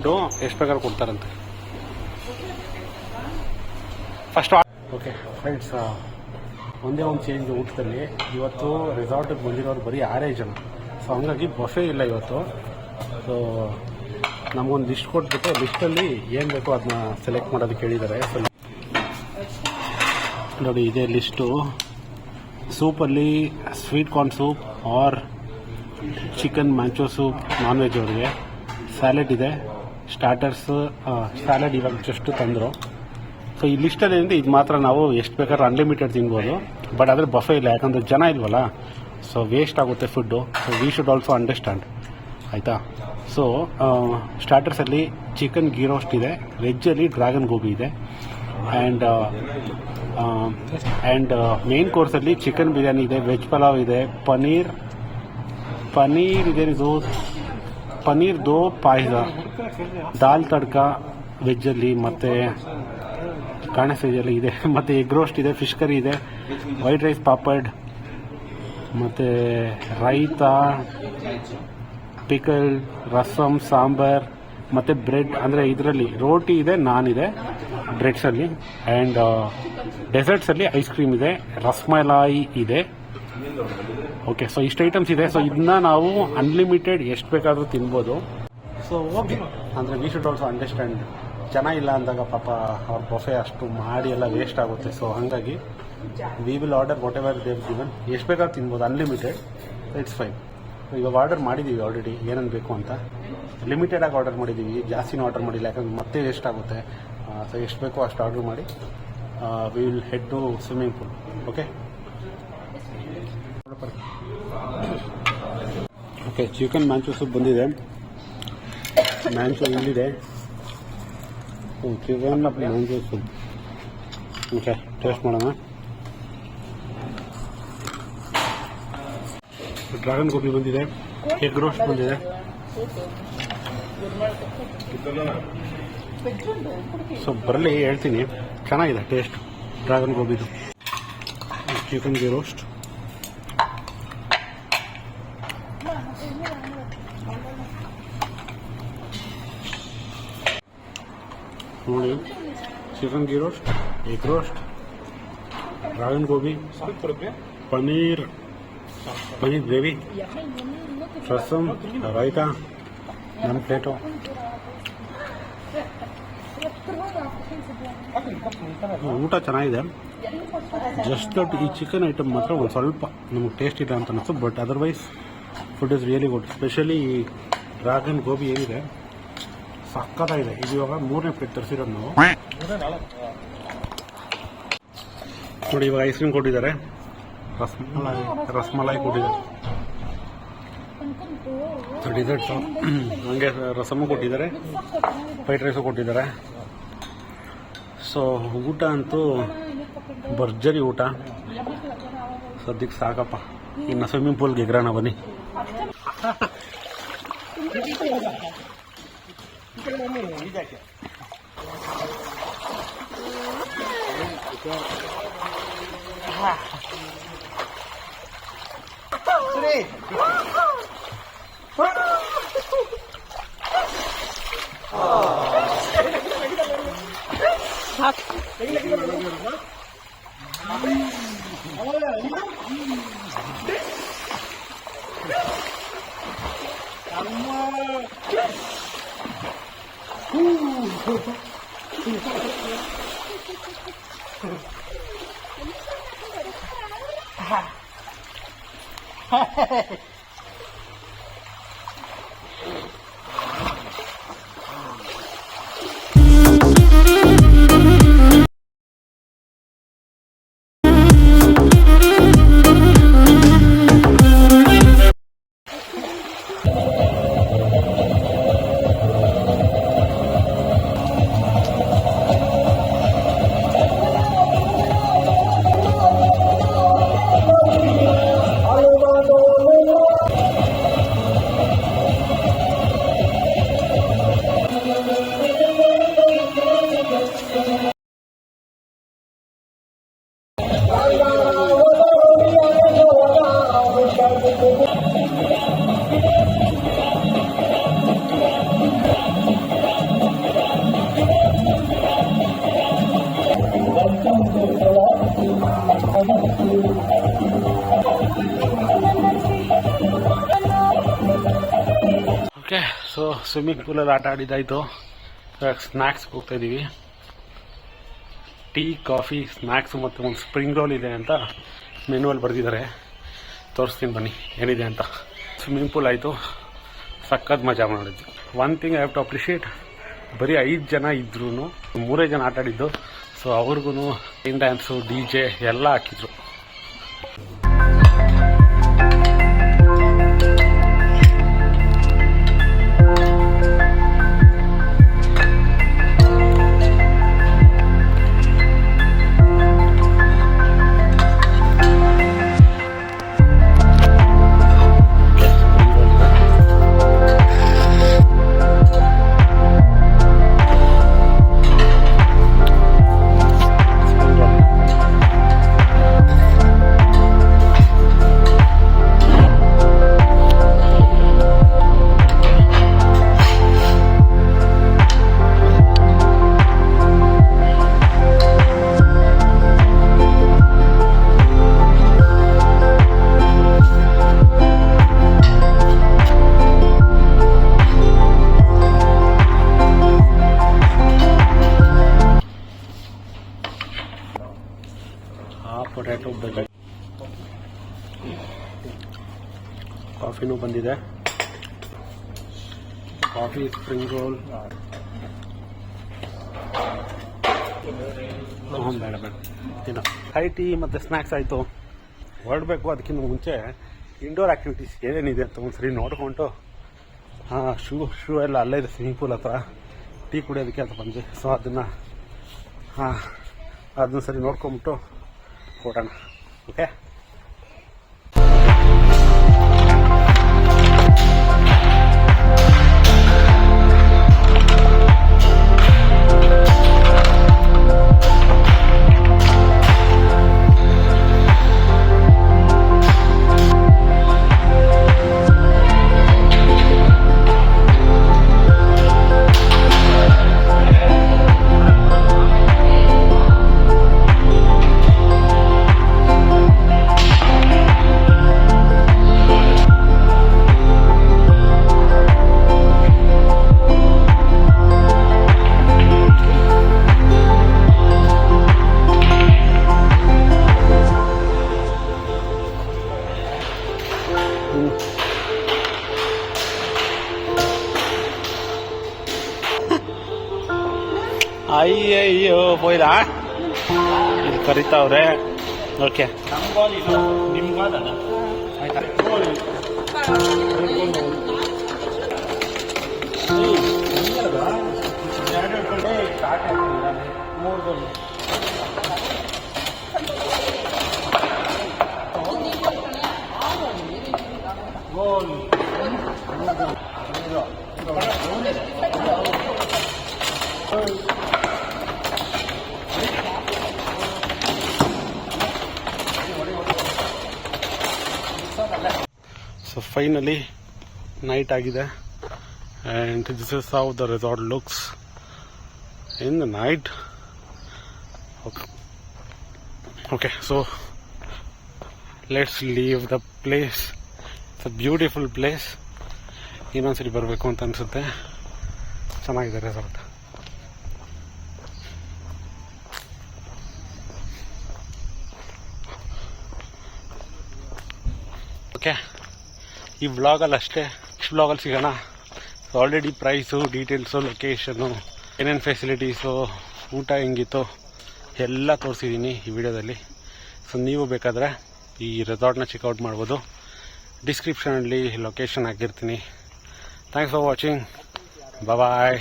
Food ಎಷ್ಟು ಬೇಕಾದ್ರೂ ಕೊಡ್ತಾರಂತೆ. ಫಸ್ಟ್ ಓಕೆ ಫ್ರೆಂಡ್ಸ್, ಒಂದೇ ಒಂದು ಚೇಂಜ್ ಊಟದಲ್ಲಿ. ಇವತ್ತು ರೆಸಾರ್ಟಿಗೆ ಬಂದಿರೋರು ಬರೀ 6 ಜನ. ಸೊ ಹಂಗಾಗಿ ಬಫೆ ಇಲ್ಲ ಇವತ್ತು. ಸೊ ನಮಗೊಂದು ಲಿಸ್ಟ್ ಕೊಟ್ಬಿಟ್ಟು ಲಿಸ್ಟಲ್ಲಿ ಏನು ಬೇಕೋ ಅದನ್ನ ಸೆಲೆಕ್ಟ್ ಮಾಡೋದಕ್ಕೆ ಹೇಳಿದ್ದಾರೆ. ಸೊ ನೋಡಿ, ಇದೇ ಲಿಸ್ಟು. ಸೂಪಲ್ಲಿ sweet corn soup or chicken manchow soup non veg ಅವ್ರಿಗೆ. ಸ್ಯಾಲೆಡ್ ಇದೆ, ಸ್ಟಾರ್ಟರ್ಸ್, ಸ್ಯಾಲೆಡ್ ಇವಾಗ ಜಸ್ಟ್ ತಂದರು. ಸೊ ಈ ಲಿಸ್ಟಲ್ಲಿ ಏನಿದೆ ಇದು ಮಾತ್ರ ನಾವು ಎಷ್ಟು ಬೇಕಾದ್ರೂ ಅನ್ಲಿಮಿಟೆಡ್ ತಿನ್ಬೋದು. ಬಟ್ ಆದರೆ ಬಫೆ ಇಲ್ಲ, ಯಾಕಂದರೆ ಜನ ಇಲ್ವಲ್ಲ. ಸೊ ವೇಸ್ಟ್ ಆಗುತ್ತೆ food. So we should also understand, ಆಯಿತಾ. ಸೊ ಸ್ಟಾರ್ಟರ್ಸಲ್ಲಿ ಚಿಕನ್ ಗೀ ರೋಸ್ಟ್ ಇದೆ, ವೆಜ್ಜಲ್ಲಿ ಡ್ರ್ಯಾಗನ್ ಗೋಬಿ ಇದೆ, ಆ್ಯಂಡ್ ಮೇನ್ ಕೋರ್ಸಲ್ಲಿ ಚಿಕನ್ ಬಿರಿಯಾನಿ ಇದೆ, ವೆಜ್ ಪಲಾವ್ ಇದೆ, ಪನ್ನೀರ್ ಇದೇನಿದು ಪನ್ನೀರ್ ದೋ ಪಾಯಸ, ದಾಲ್ ತಡ್ಕ ವೆಜ್ಜಲ್ಲಿ, ಮತ್ತು ಕಾಣಸೇಜಲ್ಲಿ ಇದೆ, ಮತ್ತು ಎಗ್ ರೋಸ್ಟ್ ಇದೆ, ಫಿಶ್ ಕರಿ ಇದೆ, ವೈಟ್ ರೈಸ್ ಪಾಪಡ್, ಮತ್ತು ರೈತಾ, ಪಿಕಲ್, ರಸಮ್, ಸಾಂಬಾರ್, ಮತ್ತು ಬ್ರೆಡ್. ಅಂದರೆ ಇದರಲ್ಲಿ ರೋಟಿ ಇದೆ, ನಾನ್ ಇದೆ ಬ್ರೆಡ್ಸಲ್ಲಿ. ಆ್ಯಂಡ್ ಡೆಸರ್ಟ್ಸಲ್ಲಿ ಐಸ್ ಕ್ರೀಮ್ ಇದೆ, ರಸ್ಮಲಾಯಿ ಇದೆ. ಓಕೆ, ಸೊ ಇಷ್ಟು ಐಟಮ್ಸ್ ಇದೆ. ಸೊ ಇದನ್ನ ನಾವು ಅನ್ಲಿಮಿಟೆಡ್ ಎಷ್ಟು ಬೇಕಾದರೂ ತಿನ್ಬೋದು. ಸೊ ಓಕೆ, ಅಂದರೆ ವಿ ಶುಡ್ ಆಲ್ಸೋ ಅಂಡರ್ಸ್ಟ್ಯಾಂಡ್. ಜನ ಇಲ್ಲ ಅಂದಾಗ ಪಾಪ ಅವ್ರ ಬಫೆ ಅಷ್ಟು ಮಾಡಿ ಎಲ್ಲ ವೇಸ್ಟ್ ಆಗುತ್ತೆ. ಸೊ ಹಾಗಾಗಿ we will order whatever they've given. ಎಷ್ಟು ಬೇಕಾದ್ರೂ ತಿನ್ಬೋದು, ಅನ್ಲಿಮಿಟೆಡ್, ಇಟ್ಸ್ ಫೈನ್. ಇವಾಗ ಆರ್ಡರ್ ಮಾಡಿದ್ದೀವಿ ಆಲ್ರೆಡಿ ಏನೇನು ಬೇಕು ಅಂತ. ಲಿಮಿಟೆಡಾಗಿ ಆರ್ಡರ್ ಮಾಡಿದ್ದೀವಿ, ಜಾಸ್ತಿನೂ ಆರ್ಡರ್ ಮಾಡಿಲ್ಲ, ಯಾಕಂದ್ರೆ ಮತ್ತೆ ವೇಸ್ಟ್ ಆಗುತ್ತೆ. ಸೊ ಎಷ್ಟು ಬೇಕೋ ಅಷ್ಟು ಆರ್ಡರ್ ಮಾಡಿ we will head to swimming pool. Okay okay, chicken manchow soup ಬಂದಿದೆ. ಮ್ಯಾಂಚೋ ಇಲ್ಲಿದೆ, chicken manchow soup. Okay, taste ಮಾಡೋಣ. ಡ್ರ್ಯಾಗನ್ ಗೋಬಿ ಬಂದಿದೆ, ಎಗ್ ರೋಸ್ಟ್ ಬಂದಿದೆ. ಸೊ ಬರಲಿ, ಹೇಳ್ತೀನಿ, ಚೆನ್ನಾಗಿದೆ ಟೇಸ್ಟ್ ಡ್ರ್ಯಾಗನ್ ಗೋಬಿದು. ಚಿಕನ್ ಗೀ ರೋಸ್ಟ್, ನೋಡಿ, chicken ghee roast, egg roast, dragon gobi, paneer gravy, rasam, raita, ನನ್ನ ಪ್ಲೇಟು. ಊಟ ಚೆನ್ನಾಗಿದೆ. ಜಸ್ಟ್ ದಟ್ ಈ ಚಿಕನ್ ಐಟಮ್ ಮಾತ್ರ ಒಂದು ಸ್ವಲ್ಪ ನಮಗೆ ಟೇಸ್ಟ್ ಇಲ್ಲ ಅಂತ ಅನಿಸ್ತು. But otherwise food is really good. Specially ಈ ಡ್ರ್ಯಾಗನ್ ಗೋಬಿ ಏನಿದೆ ಸಕ್ಕತ್ತಾಗಿದೆ. ಇದು ಇವಾಗ 3ನೇ ಪ್ಲೇಟ್ ತರಿಸಿರೋದು ನಾವು. ನೋಡಿ, ಇವಾಗ ಐಸ್ ಕ್ರೀಮ್ ಕೊಟ್ಟಿದ್ದಾರೆ, ರಸ್ಮಲಾಯಿ ಕೊಟ್ಟಿದ್ದಾರೆ, ಡಿಸರ್ಟ್ಸು, ಹಂಗೆ ರಸಮು ಕೊಟ್ಟಿದ್ದಾರೆ, ವೈಟ್ ರೈಸು ಕೊಟ್ಟಿದ್ದಾರೆ. ಸೊ ಊಟ ಅಂತೂ ಭರ್ಜರಿ ಊಟ. ಸದ್ಯಕ್ಕೆ ಸಾಕಪ್ಪ, ಇನ್ನು ಸ್ವಿಮ್ಮಿಂಗ್ ಪೂಲ್ಗೆ ಎಗರೋಣ ಬನ್ನಿ. ಸ್ವಿಮ್ಮಿಂಗ್ ಪೂಲಲ್ಲಿ ಆಟ ಆಡಿದ್ದಾಯಿತು. ಸ್ನ್ಯಾಕ್ಸ್ಗೆ ಹೋಗ್ತಾಯಿದ್ದೀವಿ. ಟೀ, ಕಾಫಿ, ಸ್ನ್ಯಾಕ್ಸು ಮತ್ತು ಒಂದು ಸ್ಪ್ರಿಂಗ್ ರೋಲ್ ಇದೆ ಅಂತ ಮೆನುವಲ್ಲಿ ಬರೆದಿದ್ದಾರೆ. ತೋರಿಸ್ತೀನಿ ಬನ್ನಿ ಏನಿದೆ ಅಂತ. ಸ್ವಿಮ್ಮಿಂಗ್ ಪೂಲ್ ಆಯಿತು, ಸಖತ್ ಮಜಾ ಮಾಡಿದ್ವಿ. One thing I have to appreciate, ಬರೀ 5 ಜನ ಇದ್ರೂ 3 ಜನ ಆಟ ಆಡಿದ್ದು. ಸೊ ಅವ್ರಿಗೂ ಇನ್ ಡ್ಯಾನ್ಸು, DJ ಎಲ್ಲ ಹಾಕಿದ್ರು. ಪೊಟ್ಯಾಟೊ ಬಜ್ಜಿ, ಕಾಫಿನೂ ಬಂದಿದೆ. ಕಾಫಿ, ಸ್ಪ್ರಿಂಗ್ ರೋಲ್, ಬೇಡ ಇನ್ನು ಹೈ ಟೀ ಮತ್ತು ಸ್ನ್ಯಾಕ್ಸ್ ಆಯಿತು. ಹೊರಡಬೇಕು. ಅದಕ್ಕಿಂತ ಮುಂಚೆ ಇಂಡೋರ್ ಆ್ಯಕ್ಟಿವಿಟೀಸ್ ಏನೇನಿದೆ ಅಂತ ಒಂದ್ಸರಿ ನೋಡಿಕೊಂಡು, ಶೂ ಎಲ್ಲ ಅಲ್ಲೇ ಇದೆ ಸ್ವಿಮ್ಮಿಂಗ್ ಪೂಲ್ ಹತ್ರ. ಟೀ ಕುಡಿಯೋದಕ್ಕೆ ಅಂತ ಬಂದ್ವಿ. ಸೊ ಅದನ್ನ ಸರಿ ನೋಡ್ಕೊಂಬಿಟ್ಟು ಹೊರಡೋಣ. ಓಕೆ, ಅಯ್ಯಯ್ಯೋ ಹೋಯ್ದಾ, ಇಲ್ಲಿ ಕರಿತಾವ್ರೆ. ಓಕೆ, ನಿಮ್ಗಾದ ಆಯ್ತಾ? So finally night agide, and this is how the resort looks in the night. Okay, so let's leave the place. It's a beautiful place. ಇನ್ನೊಂದ್ಸರಿ ಬರಬೇಕು ಅಂತ ಅನ್ಸುತ್ತೆ. ಚೆನ್ನಾಗಿದೆ ರೆಸಾರ್ಟ್. ಓಕೆ, ಈ ವ್ಲಾಗಲ್ಲಿ ಅಷ್ಟೇ. ನೆಕ್ಸ್ಟ್ ವ್ಲಾಗಲ್ಲಿ ಸಿಗೋಣ. ಆಲ್ರೆಡಿ ಪ್ರೈಸು, ಡೀಟೇಲ್ಸು, ಲೊಕೇಶನ್ನು, ಏನೇನು ಫೆಸಿಲಿಟೀಸು, ಊಟ ಹೆಂಗಿತ್ತು ಎಲ್ಲ ತೋರಿಸಿದ್ದೀನಿ ಈ ವಿಡಿಯೋದಲ್ಲಿ. ಸೊ ನೀವು ಬೇಕಾದರೆ ಈ ರೆಸಾರ್ಟ್ನ ಚೆಕ್ಔಟ್ ಮಾಡ್ಬೋದು. ಡಿಸ್ಕ್ರಿಪ್ಷನಲ್ಲಿ ಲೊಕೇಶನ್ ಹಾಕಿರ್ತೀನಿ. Thanks for watching. ಬಾಯ್.